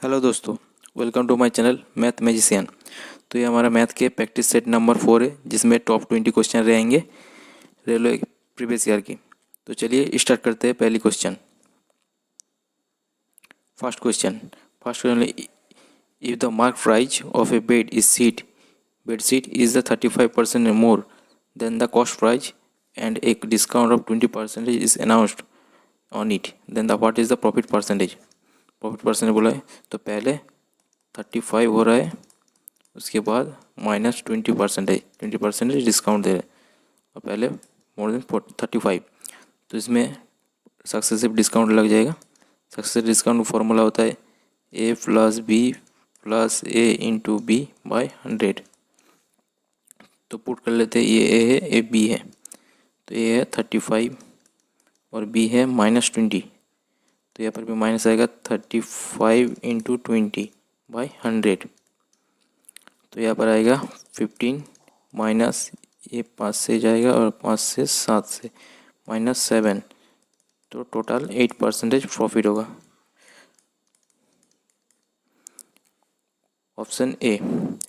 Hello दोस्तों, welcome to my channel math magician. तो ये हमारा मैथ के प्रैक्टिस सेट नंबर 4 है, जिसमें टॉप 20 क्वेश्चन रहेंगे रेलवे प्रीवियस ईयर की। तो चलिए स्टार्ट करते हैं। पहली question, first question if the mark price of a bed sheet is the 35% more than the cost price and a discount of 20% is announced on it, then the what is the profit percentage बोला है। तो पहले 35 हो रहा है, उसके बाद minus 20% discount दे रहे हैं, और पहले मोर देन 35। तो इसमें सक्सेसिव डिस्काउंट लग जाएगा। सक्सेसिव डिस्काउंट फॉर्मूला होता है a plus B plus A into B by 100। तो पुट कर लेते हैं, ये ए है, ए बी है। तो ए है 35 और बी है -20। तो यहाँ पर भी माइनस आएगा 35 इंटू 20 बाई 100। तो यहाँ पर आएगा 15 माइनस ये 5 से जाएगा और 5 से 7 से -7। तो टोटल 8% प्रॉफिट होगा। Option A.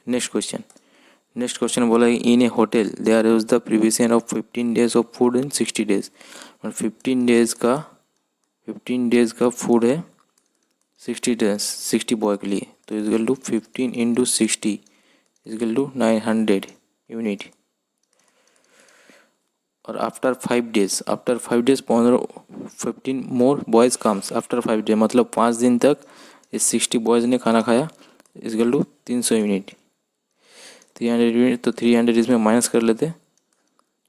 नेक्स्ट क्वेश्चन बोला है in a hotel they are use the previous of 15 days of food in 60 days. और 15 डेज का फूड है 60 डेज, 60 बॉय के लिए। तो equal to 15 into 60 equal to 900 unit. और after 5 days 15 more boys comes after 5 day, मतलब 5 दिन तक इस 60 बॉयज़ ने खाना खाया, इजकल टू 300 यूनिट। 300 यूनिट, तो 300 इसमें माइनस कर लेते,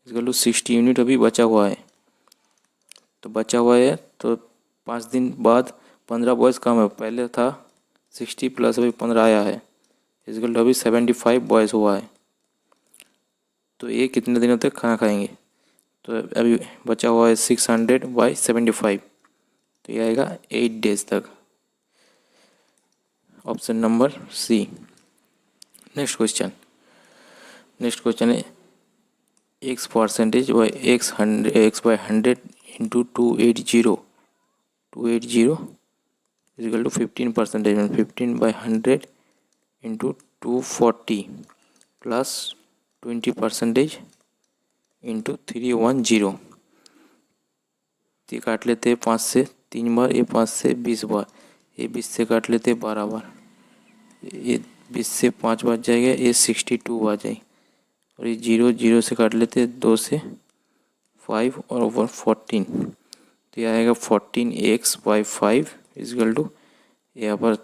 इजकल टू 60 यूनिट अभी बचा हुआ है। तो 5 दिन बाद 15 बॉयज़ कम है, पहले था 60 प्लस अभी 15 आया है, इजकल टू अभी 75 बॉयज़ हुआ है। तो ये कितने दिनों तक खाना खाएंगे? तो अभी बचा हुआ है 600 बाई 75, तो ये आएगा 8 डेज तक। Option number C. Next question है X percentage by X by 100 into 280 equal to 15%, 15 by 100 into 240 plus 20% into 310। ये काट लेते हैं 5 से 3 बार, ये 5 से 20 बार, ये 20 से काट लेते हैं 12 बार, ये 20 से 5 बार जाएगा, ये 62 बार जाएगी। और ये 0 से काट लेते हैं 2 से 5 और ओवर 14। तो ये आएगा 14x बाई 5 इजकल टू यहाँ पर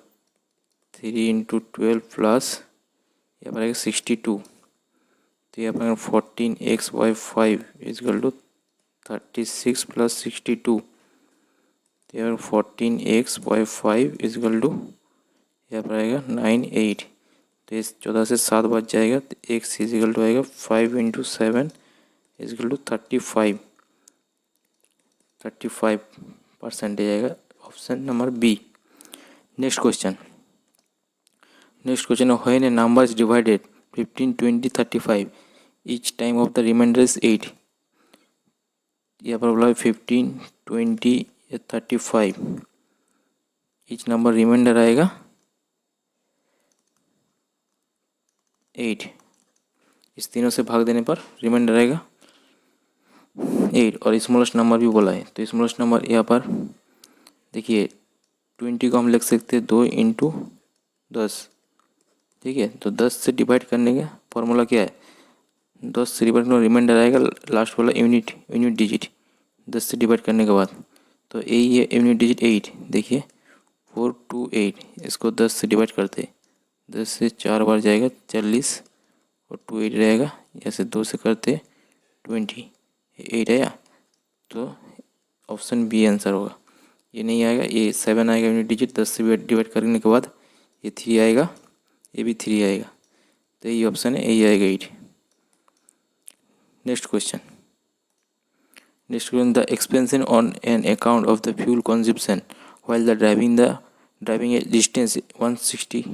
3 इंटू 12 प्लस यहाँ पर आएगा 62। तो यहाँ पर 14x by 5 is equal to 36 plus 62। तो यहाँ पर 14x बाई 5 इजकल टू यहाँ पर आएगा 98। तो इस 14 से 7 बच जाएगा, तो x इजकल टू आएगा 5 इंटू 7 इजकल टू 35% आएगा। Option number B. Next question when a number is divided 15, 20, 35 each time of the remainder is 8। यहाँ पर बोला 15, 20 या 35, each नंबर रिमाइंडर आएगा 8। इस तीनों से भाग देने पर रिमाइंडर आएगा 8। और स्मॉलेस्ट नंबर भी बोला है, तो स्मॉलेस्ट नंबर यहाँ पर देखिए 20 को हम लिख सकते हैं 2 इंटू 10, ठीक है। तो 10 से डिवाइड करने का फॉर्मूला क्या है? 10 से डिवाइड करने रिमाइंडर आएगा लास्ट वाला यूनिट डिजिट 10 से डिवाइड करने के बाद। तो यही है यूनिट डिजिट 8। देखिए 428, इसको 10 से डिवाइड करते, 10 से 4 बार जाएगा 40 और 28 रहेगा, ऐसे 2 से करते 20, 8 आया। तो ऑप्शन बी आंसर होगा। ये नहीं आएगा, ये 7 आएगा यूनिट डिजिट 10 से डिवाइड करने के बाद, ये 3 आएगा, ये भी 3 आएगा। तो यही ऑप्शन है, यही आएगा 8। Next question the expansion on an account of the fuel consumption while the driving a distance 160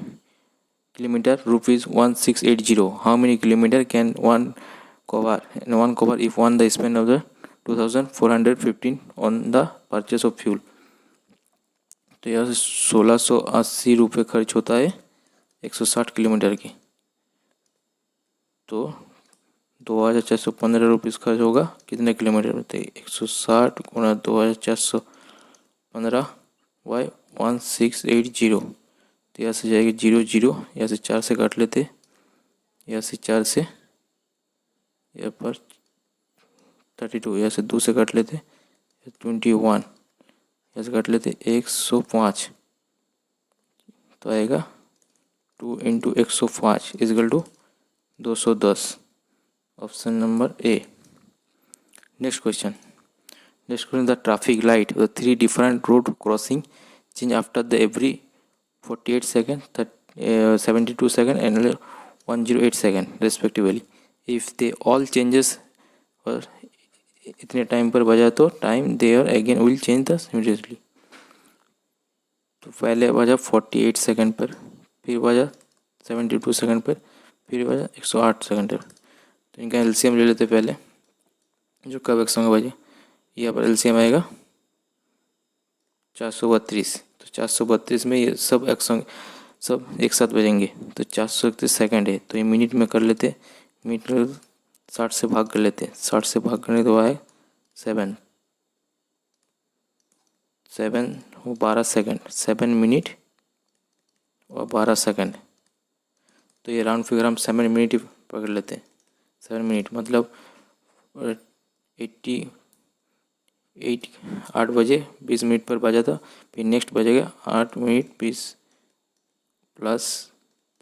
kilometer rupees 1680, how many kilometer can one cover if one the spend of the 2415 on the purchase of fuel। तो यहाँ से 1680 रुपये खर्च होता है 160 kilometre की। तो 2415 rupees खर्च होगा कितने किलोमीटर में? तो 160 गुणा 2415 बाई 1680। तो यहाँ से जाएगी 00, यहाँ से 4 से काट लेते, यहाँ से 4 से, यहाँ पर 32, यहाँ से 2 से काट लेते 21, यहाँ से काट लेते 105। तो आएगा 2 into 105 equal to 210। Option number A. Next question the traffic light the 3 different road crossing change after the every 48 second, 72 second and 108 second respectively. If they all changes और इतने टाइम पर बजा तो time there again will change the immediately. तो पहले बजा 48 second पर, फिर बजा 72 सेकंड पर, फिर बजा 108 सेकंड पर। तो इनका एलसीएम ले लेते पहले, जो कब एक संग बजे। यहाँ पर एलसीएम आएगा 432। तो 432 में ये सब एक साथ बजेंगे। तो 431 सेकंड है, तो ये मिनट में कर लेते। मिनट में 60 से भाग कर लेते, 60 से भाग करने तो आए 7 वो 12 सेकंड, 7 मिनट और 12 सेकंड। तो ये राउंड फिगर हम 7 मिनट ही पकड़ लेते हैं। 7 मिनट मतलब 8 बजे 20 मिनट पर बजा था, फिर नेक्स्ट बजेगा 8 मिनट 20 प्लस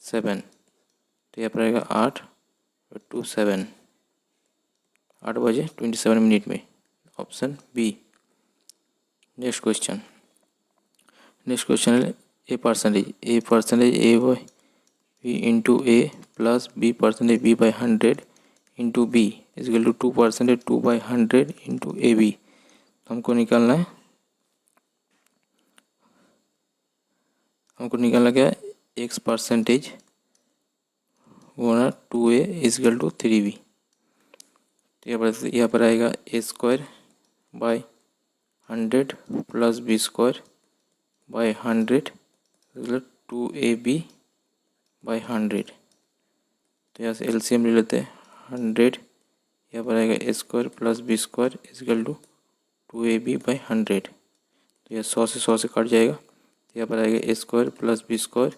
7। तो यहाँ पर आएगा 8 2 7, 8 बजे 27 मिनट में। Option B. नेक्स्ट क्वेश्चन है A percentage A by B into A plus B percentage B by 100 into B equal to 2% 2 by 100 into A B. हमको निकालना क्या है? एक्स परसेंटेज गुणा 2a इजकल टू 3b। तो यहाँ पर आएगा A square by 100 plus B square by 100 मतलब 2ab बाई 100। तो यहाँ से एलसीएम ले लेते हैं 100, यहाँ पर आएगा A square plus B square equal to 2ab by 100। तो यह 100 से 100 से कट जाएगा। तो यहाँ पर आएगा A square plus B square,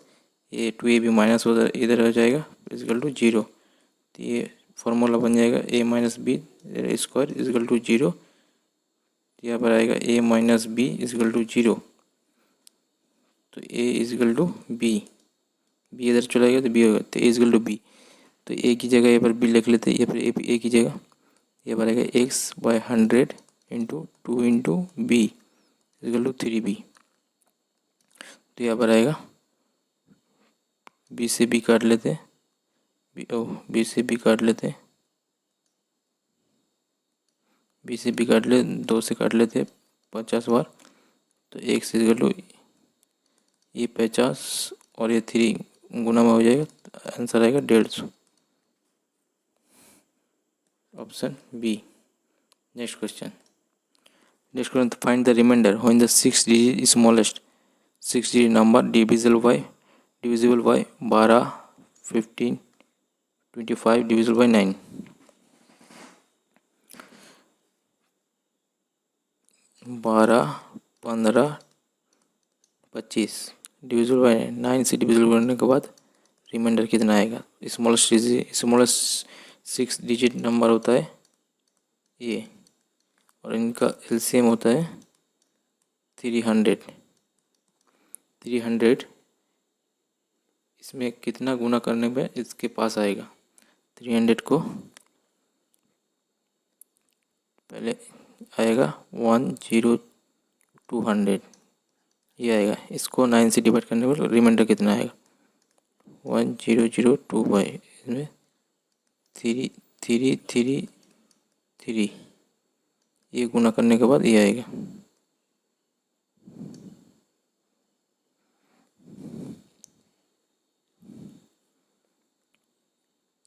ये 2ab माइनस उधर इधर हो जाएगा इजकल टू 0। तो ये फॉर्मूला बन जाएगा a minus B square equal to 0। तो यहाँ पर आएगा a minus B equal to 0। तो a इजकल टू बी इधर चला गया तो b होगा, तो a इजकल टू बी। तो a की जगह यहाँ पर b लिख लेते हैं, यहाँ पर a की जगह यहाँ पर आएगा x by 100 into 2 into B equal to 3b। तो यहाँ पर आएगा b से b काट लेते, b से b काट लेते, b से b काट ले, 2 से काट लेते 50 बार। तो x इजकल टू ये 50 और ये 3 गुना में हो जाएगा, तो आंसर आएगा 150। Option B. Next question find the remainder when the 6 digit smallest 6 digit number divisible by 12, 15, 25 divisible by 9। 12, 15, 25 divisible by 9 से डिविजिबल करने के बाद रिमाइंडर कितना आएगा? स्मॉलेस्ट 6 डिजिट नंबर होता है ये, और इनका एलसीएम होता है 300। इसमें कितना गुना करने पे इसके पास आएगा? 300 को पहले आएगा 10200 ये आएगा। इसको 9 से डिवाइड करने पर रिमाइंडर कितना आएगा? 1002 इसमें 3 ये गुना करने के बाद ये आएगा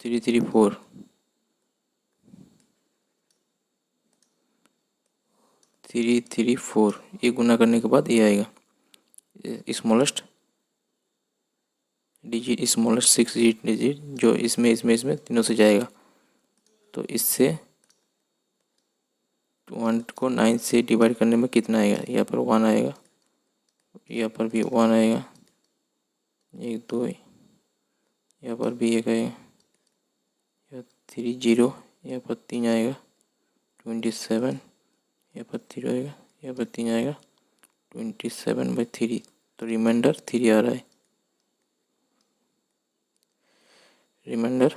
334। ये गुना करने के बाद ये आएगा। स्मॉलेस्ट डिजिट, स्मॉलेस्ट 6 डिजिट जो इसमें तीनों से जाएगा। तो इससे 1 को 9 से डिवाइड करने में कितना आएगा? यहाँ पर 1 आएगा, यहाँ पर भी 1 आएगा, 1 2, यहाँ पर भी 1 आएगा, यहाँ 3 0, यहाँ पर 3 आएगा, 27, यहाँ पर 3 आएगा, यहाँ पर 3 आएगा, 27/3। तो रिमाइंडर 3 आ रहा है, रिमाइंडर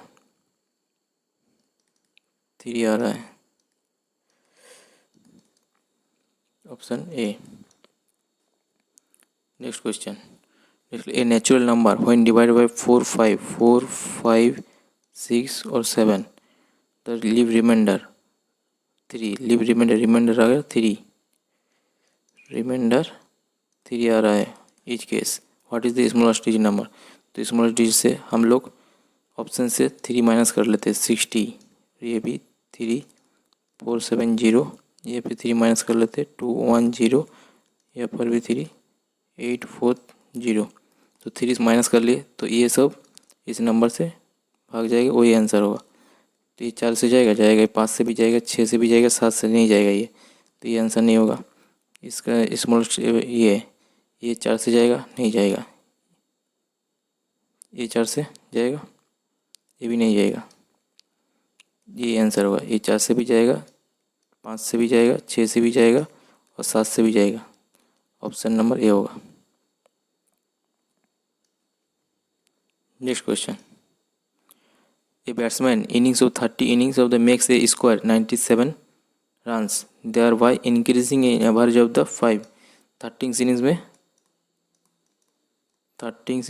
3 आ रहा है। Option A. Next question, A natural number when divided by 4 5 6 और 7 the leave remainder 3, leave remainder आ गया 3, रिमाइंडर 3 आ रहा है। Each case what is the smallest digit number? तो स्मॉलेस्ट डिजिट से हम लोग ऑप्शन से 3 माइनस कर लेते हैं, 60, ये भी 3, 4 7 0, ये भी 3 माइनस कर लेते, 2 1 0, यहाँ पर भी 3, 8 4 0। तो 3 माइनस कर लिए तो ये सब इस नंबर से भाग जाएगा, वही आंसर होगा। तो ये 4 से जाएगा, 5 से भी जाएगा, 6 से भी जाएगा, 7 से नहीं जाएगा ये, तो ये आंसर नहीं होगा। इसका स्मॉलेस्ट ये 4 से जाएगा, नहीं जाएगा, ये 4 से जाएगा, ये भी नहीं जाएगा, ये आंसर होगा। ये 4 से भी जाएगा, 5 से भी जाएगा, 6 से भी जाएगा और 7 से भी जाएगा। ऑप्शन नंबर ए होगा। Next question, a batsman innings of 30 innings of the makes a score 97 runs, they are by increasing in average of the 5। 30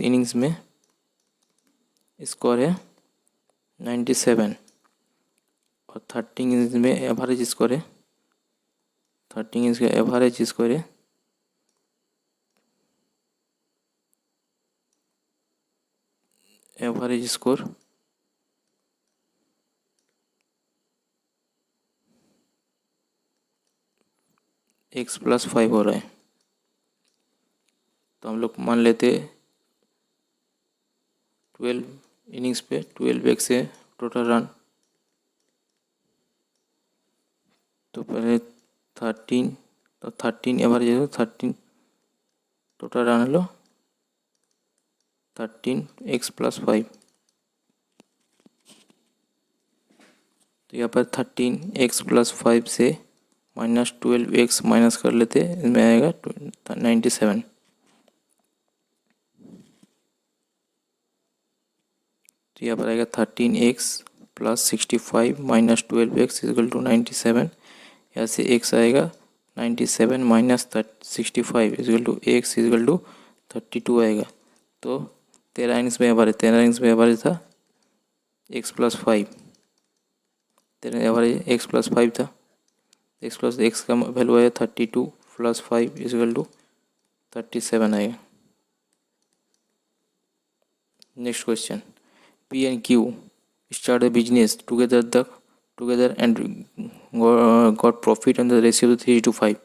innings में स्कोर है 97 और 30 इनिंग्स में एवरेज स्कोर है, 30 इनिंग्स का एवरेज स्कोर है average score x+5 हो रहा है। तो हम लोग मान लेते 12 इनिंग्स पे 12x है टोटल रन। तो पहले 13, तो 13 एवरेज है, 13 टोटल रन लो 13x+5। तो यहाँ पर 13x+5 से -12x माइनस कर लेते, इसमें आएगा 97। तो यहाँ पर आएगा 13x+65 - 12x = 97। यहाँ से x आएगा 97 - 65 = x = 32 आएगा। तो 13 इनिंग्स में एवरेज था x+5, 13 एवरेज x+5 था, x का वैल्यू आया 32 + 5 = 37 आएगा। Next question, P and Q start a business together and got profit on the ratio of 3:5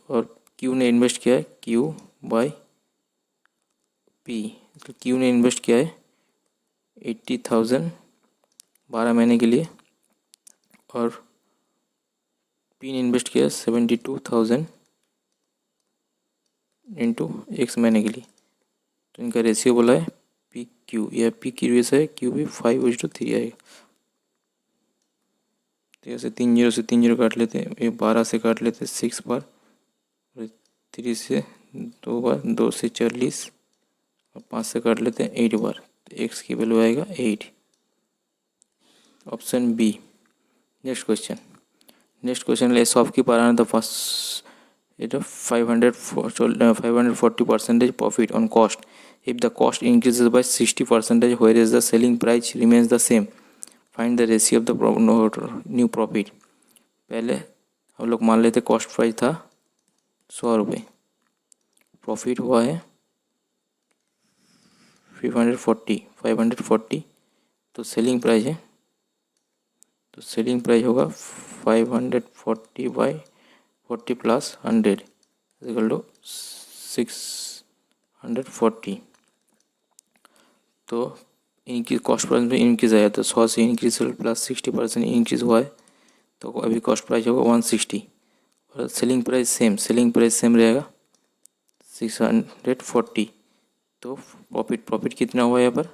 और Q ने इन्वेस्ट किया है Q/P। तो Q ने इन्वेस्ट किया है 80,000 12 महीने के लिए और P ने इन्वेस्ट किया 72,000 इंटू x महीने के लिए। तो इनका रेशियो बोला है PQ, यह P की रेशियो है, Q भी 5:3 आएगा। तो ऐसे 3 0 से 3 0 काट लेते हैं, ये 12 से काट लेते हैं 6 बार, 3 से 2 बार, 2 से 40 और 5 से काट लेते हैं 8 बार। तो x की वैल्यू आएगा 8। Option B. Next question, shopkeeper earned the first 540% profit on cost. If the cost increases by 60%, whereas the selling price remains the same, find the ratio of the new profit. पहले हम लोग मान लेते cost price था 100 रुपये, profit हुआ है 540, तो सेलिंग प्राइस है, तो सेलिंग प्राइस होगा 540/40 + 100 इक्वल टू 640। तो इनकी कॉस्ट प्राइस में इंक्रीज आया, तो 100 से इंक्रीज प्लस 60% इंक्रीज हुआ है, तो अभी कॉस्ट प्राइस होगा 160। और सेलिंग प्राइस सेम रहेगा 640। तो प्रॉफिट कितना हुआ यहाँ पर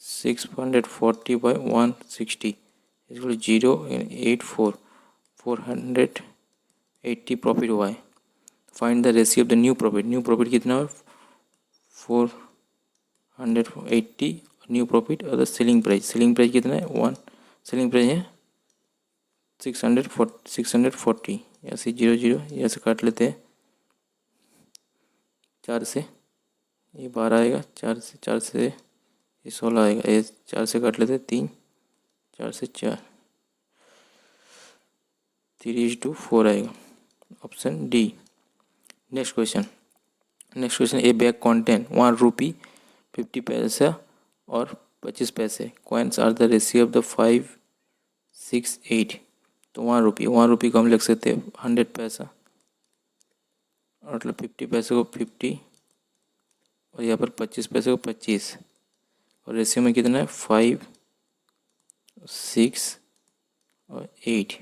640 बाई 160 इक्वल 0.84, 480 प्रॉफिट हुआ है। Find the ratio of the new profit कितना हुआ 480 न्यू प्रॉफिट। और द सेलिंग प्राइस कितना है 1, सेलिंग प्राइस है 640। ऐसे 0 ऐसे काट लेते हैं 4 से, ये 12 आएगा, 4 से ये 16 आएगा, ये 4 से काट लेते हैं 3, 4 से 4, 3:4 आएगा, option D. Next question a bag contain 1 rupee 50 paisa और 25 पैसे। Coins are the ratio of the 5, 6, 8। तो 1 रुपी को हम लिख सकते हैं 100 पैसा, मतलब 50 पैसे को 50 और यहाँ पर 25 पैसे को 25, और रेशियो में कितना है 5, 6 और 8।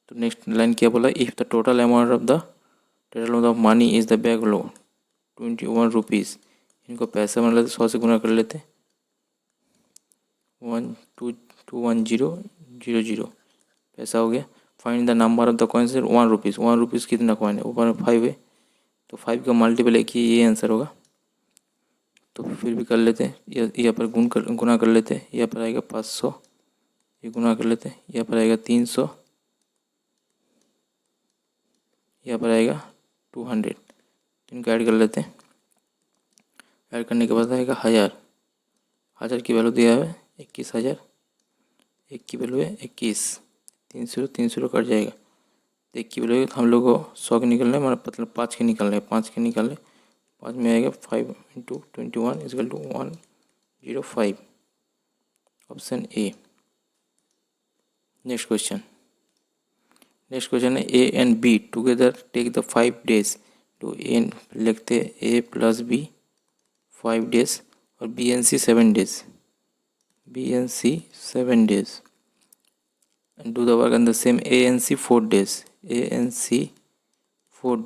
तो नेक्स्ट लाइन क्या बोला, if the total amount of money is the bag low 21 rupees. इनको पैसा बना लेते 100 से गुना कर लेते 1221000 पैसा हो गया। Find the number of the coins 1 rupees. 1 rupees कितना कॉइन है, ऊपर में 5 है, तो 5 का मल्टीपल एक ही ये आंसर होगा। तो फिर भी कर लेते हैं, यहाँ पर गुना कर लेते हैं, यहाँ पर आएगा 500, ये गुना कर लेते हैं, यहाँ पर आएगा 300, यहाँ पर आएगा 200। इनको ऐड कर लेते हैं, ऐड करने के बाद आएगा 1000 की वैल्यू दिया है 21,000, 1 की वैल्यू है 21, 300 कट जाएगा, तो 1 की वैल्यू है, हम लोग को 100 के निकलने मतलब 5 के निकलने, 5 में आएगा 5 × 21 equal to 105, option A. Next question है A and B together take the 5 days। तो ए लिखते ए प्लस बी 5 days और B and C 7 days, and do the work on the same A and C 4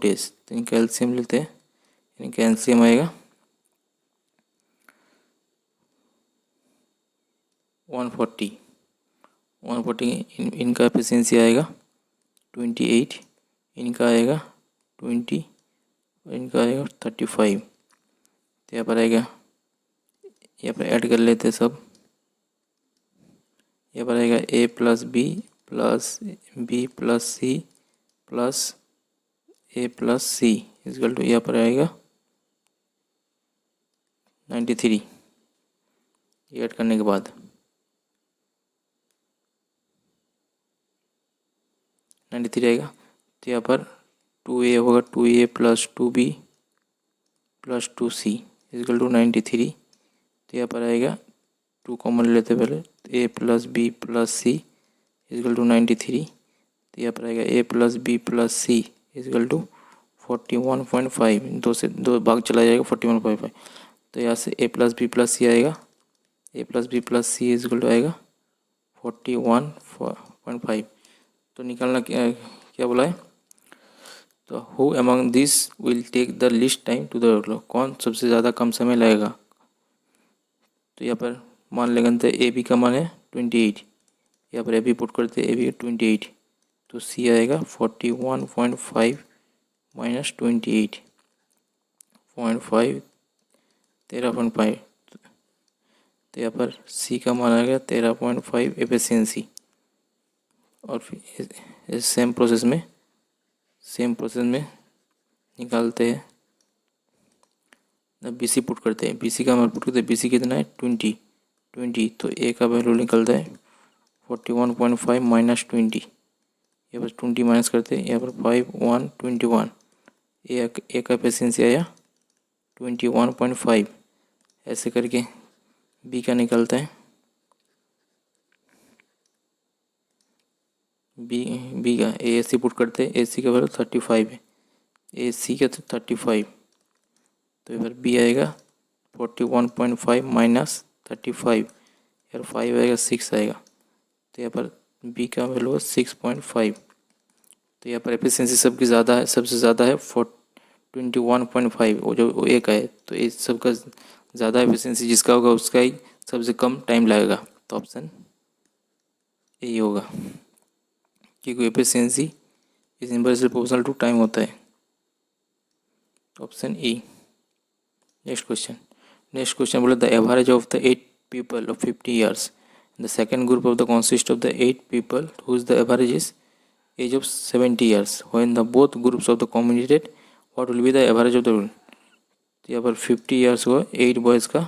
days, तो इनका LCM लेते हैं, इनका LCM आएगा 140, इनका एफिशिएंसी आएगा 28, इनका आएगा 20 और इनका आएगा 35। तो यहाँ पर आएगा, यहाँ पर ऐड कर लेते हैं सब, यहाँ पर आएगा A plus B plus C plus A plus C equal to, यहाँ पर आएगा 93। ये ऐड करने के बाद 93 आएगा, तो यहाँ पर 2a होगा, 2a plus 2b plus 2c equal to 93। तो यहाँ पर आएगा 2 कॉमन लेते पहले, a plus B plus C equal to 93। तो यहाँ पर आएगा a plus B plus C equal to 41.5, 2 से 2 भाग चला जाएगा 41.5। तो यहाँ से a plus B plus C आएगा, a plus B plus C equal to आएगा 41.5। तो निकालना क्या बोला है, तो who among this will take the least time to the workload, कौन सबसे ज़्यादा कम समय लगेगा। तो यहाँ पर मान लेंगे ए बी का मान है 28, यहाँ पर ए बी पुट करते ए बी 28, तो सी आएगा 41.5 माइनस 28.5 13.5। तो यहाँ पर सी का मान आ गया 13.5 एफिशिएंसी। और फिर सेम प्रोसेस में निकालते हैं, बी सी पुट करते हैं, बी सी का मान पुट करते हैं, बी सी कितना है 20, तो ए का वैल्यू निकलता है 41.5 माइनस 20, यहाँ पर 20 माइनस करते हैं, यहाँ पर 21, ए का एफिशिएंसी आया 21.5। ऐसे करके बी का निकलता है, बी का ए सी पुट करते हैं, ए सी का वैल्यू 35 है, ए सी का तो 35, तो यहाँ पर बी आएगा 41.5 माइनस 35, यार 5 आएगा 6 आएगा, तो यहाँ पर बी का वैल्यू है 6.5। तो यहाँ पर एफिशिएंसी सबकी ज़्यादा है, सबसे ज़्यादा है 21.5, वो जो एक है, तो इस सबका ज़्यादा एफिशिएंसी जिसका होगा उसका ही सबसे कम टाइम लगेगा, तो ऑप्शन यही होगा, क्योंकि efficiency is inversely proportional to time होता है, ऑप्शन ई। नेक्स्ट क्वेश्चन बोले the average of the 8 people of 50 years. The second group of the consist of the 8 people whose the average is age of 70 years. When the both groups of the combined, what will be the average of the group? तो यहाँ पर 50 years को 8 boys का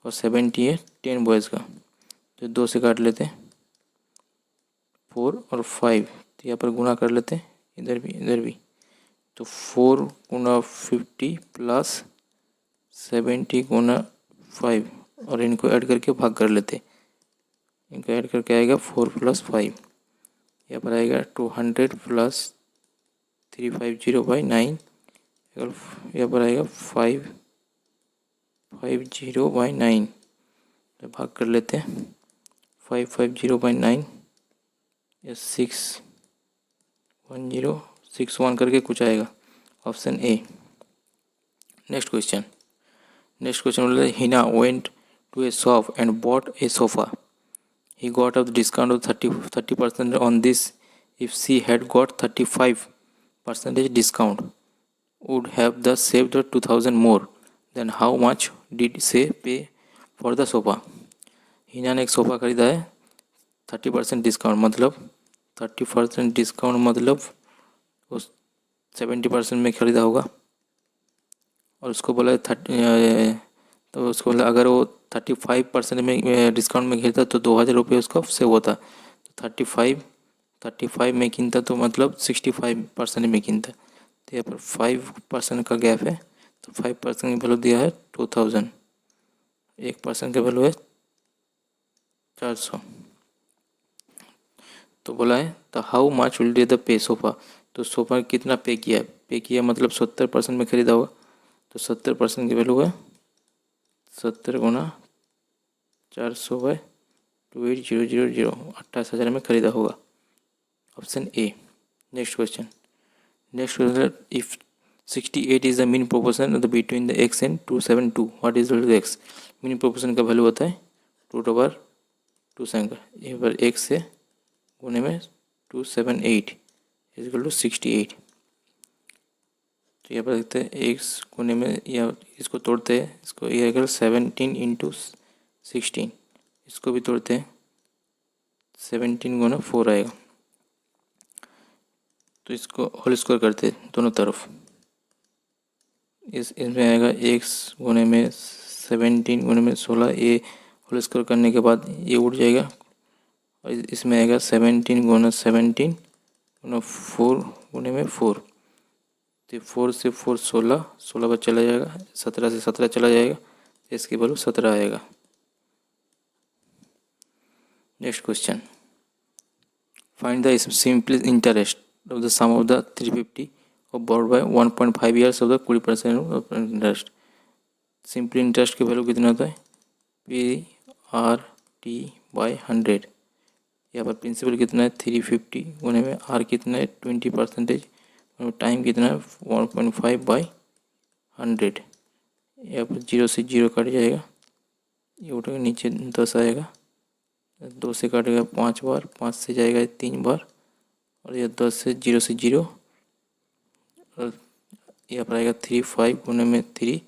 और 70 है 10 boys का, तो 2 से काट लेते हैं 4 और 5, तो यहाँ पर गुना कर लेते हैं इधर भी, तो 4 गुना 50 प्लस 70 गुना 5, और इनको ऐड करके भाग कर लेते, इनको ऐड करके आएगा 4 + 5, यहाँ पर आएगा 200 प्लस 350/9, यहाँ पर आएगा 550/9, तो भाग कर लेते हैं 550/9 या 61061 करके कुछ आएगा, ऑप्शन ए। नेक्स्ट क्वेश्चन बोले Hina went to a shop and bought a sofa. He got a discount of 30% on this. If she had got 35% discount, would have thus saved 2000 more. Then how much did she pay for the sofa? Hina ने एक sofa ख़रीदा है 30% discount, मतलब 30% discount मतलब उस 70% में ख़रीदा होगा, और उसको बोला 30, तो उसको बोला अगर वो 35% में डिस्काउंट में खरीदता तो 2000 रुपये उसका सेव होता, तो 35 में कीनता तो मतलब 65% में कीनता, तो यहाँ पर 5% का गैप है, तो 5% की वैल्यू दिया है 2000, 1% का वैल्यू है 400, तो बोला है तो how much will day the pay sofa, तो सोफ़ा कितना पे किया मतलब 70% में ख़रीदा होगा, तो 70% की वैल्यू है 70 गुना 400/28,000, 28,000 में ख़रीदा होगा, option A. Next question if 68 is the mean proportion between the x and 272, what is the x? Mean proportion का वैल्यू होता है 2/2 यहाँ पर x से गुने में 278 इक्वल टू 68, तो यहाँ पर देखते हैं x गुने में, या इसको तोड़ते हैं, इसको ये अगर 17 × 16, इसको भी तोड़ते हैं 17 गुना 4 आएगा, तो इसको होल स्क्वायर करते हैं दोनों तरफ, इसमें आएगा x गुने में 17 गुने में 16, ये होल स्क्वायर करने के बाद ये उड़ जाएगा, और इसमें आएगा 17 गुना 17 गुना 4 गुने में 4, तो 4 से 4 16 बार चला जाएगा, 17 से 17 चला जाएगा, इसकी वैल्यू 17 आएगा। Next question find the simple interest of the sum of the 350 और borrowed by 1.5 years of the 20% of interest. Simple interest की वैल्यू कितना होता है PRT/100, यहाँ पर प्रिंसिपल कितना है 350 गुने में R कितना है 20%, टाइम कितना है 1.5/100, यहाँ पर 0 से 0 कट जाएगा, ये उठेगा नीचे 10 आएगा, 2 से काटेगा 5 बार, 5 से जाएगा 3 बार, और यह 10 से 0 से 0, और यहाँ पर आएगा 35 गुने में 3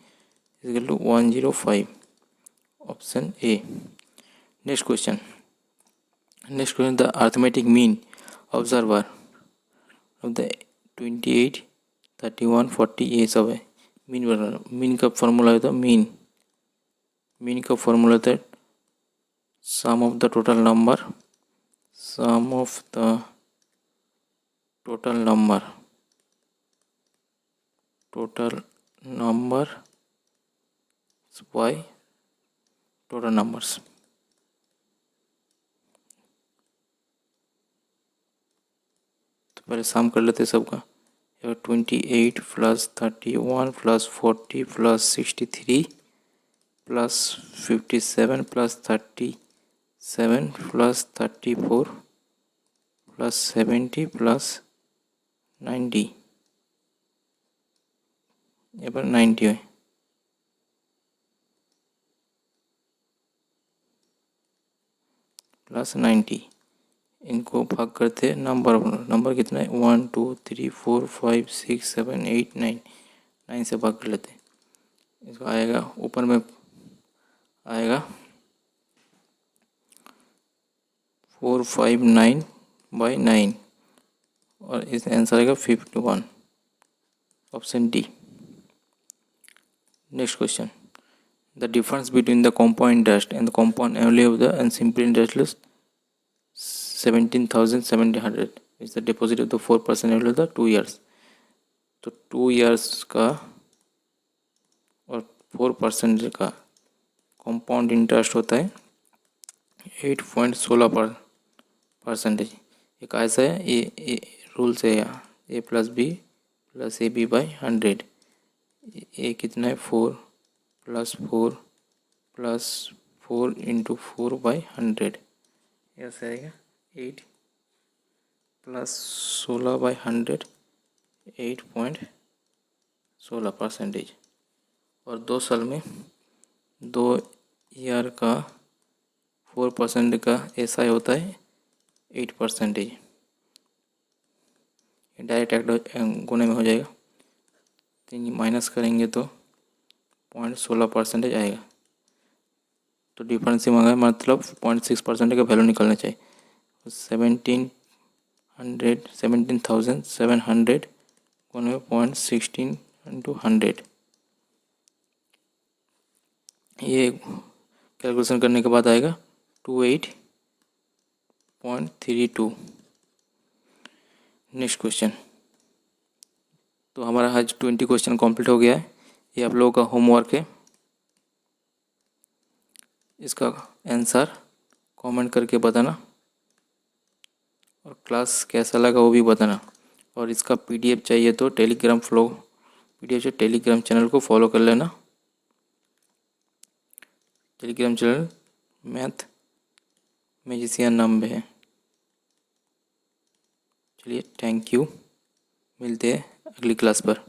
equal to 105, option A. Next question the arithmetic mean observer of the 28, 31, 40 ये सब है। मीन का फॉर्मूला होता है मीन का फॉर्मूला होता है sum of the total number by total numbers. तो पहले सम कर लेते सबका, 28 plus 31 plus 40 plus 63 plus 57 plus 37 plus 34 plus 70 plus 90 এবার 90 হয় प्लस 90 इनको भाग करते नंबर कितना है 1 2 3 4 5 6 7 8 9 9 से भाग कर लेते हैं। इसको आएगा ऊपर में आएगा 459/9 और इस आंसर आएगा 51 option D. Next question the difference between the compound interest and the compound annually of the end simple interest list 17,700 is the deposit of the 4% annually of the 2 years। तो 2 years का और 4% का compound interest होता है 8.16%। एक ऐसा है ये रूल से A plus B plus A B by 100। A कितना है 4 प्लस 4 प्लस 4 इंटू 4/100 ऐसा आएगा 8 प्लस 16/100 8.16%। और 2 साल में 2 ईयर का 4% का ऐसा होता है 8%। डायरेक्ट गुणे में हो जाएगा तो माइनस करेंगे तो 0.16% आएगा। तो डिफरेंस ही मांगा मतलब 0.6% का वैल्यू निकलना चाहिए। 17,700 गुणे में 0.16 इंटू 100 ये कैलकुलेशन करने के बाद आएगा 28.32। Next question. तो हमारा आज 20 क्वेश्चन कंप्लीट हो गया है। ये आप लोगों का होमवर्क है। इसका आंसर कमेंट करके बताना और क्लास कैसा लगा वो भी बताना। और इसका पीडीएफ चाहिए तो टेलीग्राम चैनल को फॉलो कर लेना। टेलीग्राम चैनल मैथ मैजिशियन नाम में है। चलिए थैंक यू, मिलते हैं अगली क्लास पर।